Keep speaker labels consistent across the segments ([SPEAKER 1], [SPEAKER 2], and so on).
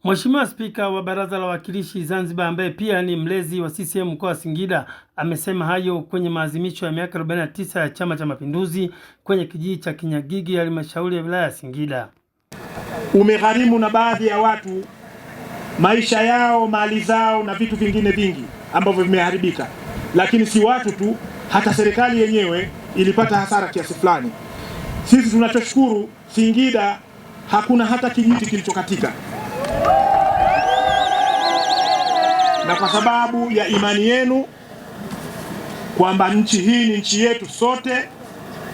[SPEAKER 1] Mheshimiwa Spika wa Baraza la Wawakilishi Zanzibar ambaye pia ni mlezi wa CCM mkoa wa Singida amesema hayo kwenye maadhimisho ya miaka 49 ya Chama cha Mapinduzi kwenye kijiji cha Kinyagigi halmashauri ya wilaya ya Singida.
[SPEAKER 2] Umegharimu na baadhi ya watu maisha yao, mali zao na vitu vingine vingi ambavyo vimeharibika, lakini si watu tu, hata serikali yenyewe ilipata hasara kiasi fulani. Sisi tunachoshukuru, Singida hakuna hata kijiti kilichokatika, na kwa sababu ya imani yenu kwamba nchi hii ni nchi yetu sote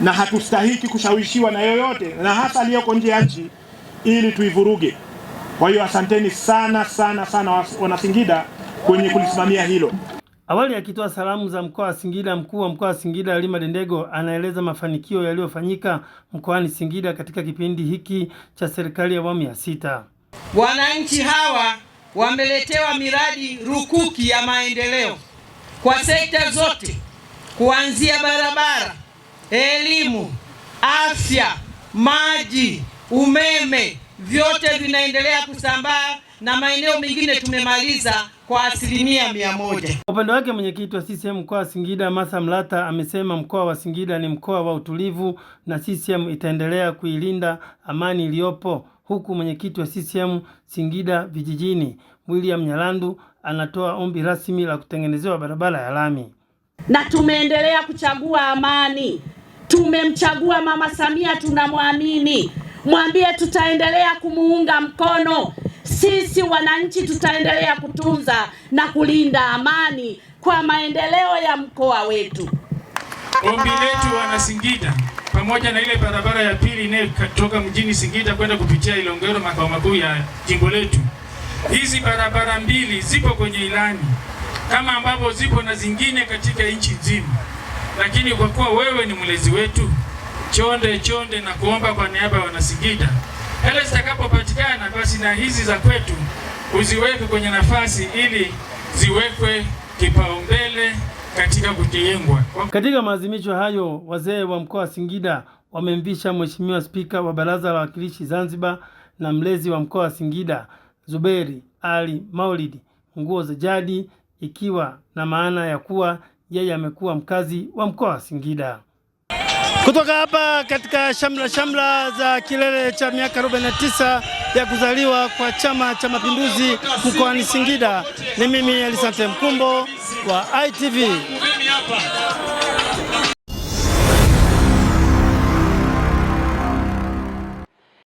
[SPEAKER 2] na hatustahiki kushawishiwa na yoyote, na hasa aliyoko nje ya nchi, ili tuivuruge. Kwa hiyo asanteni sana sana sana wana Singida kwenye kulisimamia hilo.
[SPEAKER 1] Awali akitoa salamu za mkoa wa Singida, mkuu wa mkoa wa Singida Halima Dendego anaeleza mafanikio yaliyofanyika mkoani Singida katika kipindi hiki cha serikali ya awamu ya 6.
[SPEAKER 3] Wananchi hawa wameletewa miradi rukuki ya maendeleo kwa sekta zote, kuanzia barabara, elimu, afya, maji, umeme, vyote vinaendelea kusambaa na maeneo mengine tumemaliza kwa 100%.
[SPEAKER 1] Upande wake mwenyekiti wa CCM mkoa wa Singida Martha Mlata amesema mkoa wa Singida ni mkoa wa utulivu na CCM itaendelea kuilinda amani iliyopo, huku mwenyekiti wa CCM Singida vijijini William Nyalandu anatoa ombi rasmi la kutengenezewa barabara ya lami.
[SPEAKER 4] Na tumeendelea kuchagua amani. Tumemchagua Mama Samia, tunamwamini. Mwambie tutaendelea kumuunga mkono. Sisi wananchi tutaendelea kutunza na kulinda amani kwa maendeleo ya mkoa wetu.
[SPEAKER 5] Ombi letu wana Singida, pamoja na ile barabara ya pili inayotoka mjini Singida kwenda kupitia Ilongero makao makuu ya jimbo letu. Hizi barabara mbili zipo kwenye ilani kama ambavyo zipo na zingine katika nchi nzima, lakini kwa kuwa wewe ni mlezi wetu, chonde na kuomba kwa niaba ya wana Singida, hele zitakapopatikana basi na hizi za kwetu uziweke kwenye nafasi ili ziwekwe kipaumbele katika kujengwa.
[SPEAKER 1] Katika maadhimisho hayo, wazee wa mkoa wa Singida wamemvisha Mheshimiwa Spika wa Baraza la Wawakilishi Zanzibar na mlezi wa mkoa wa Singida Zuberi Ali Maulid nguo za jadi, ikiwa na maana ya kuwa yeye amekuwa mkazi wa mkoa wa Singida. Kutoka hapa katika shamla za kilele cha miaka 49 ya kuzaliwa kwa Chama cha Mapinduzi mkoani Singida, ni mimi Elisante Mkumbo wa ITV.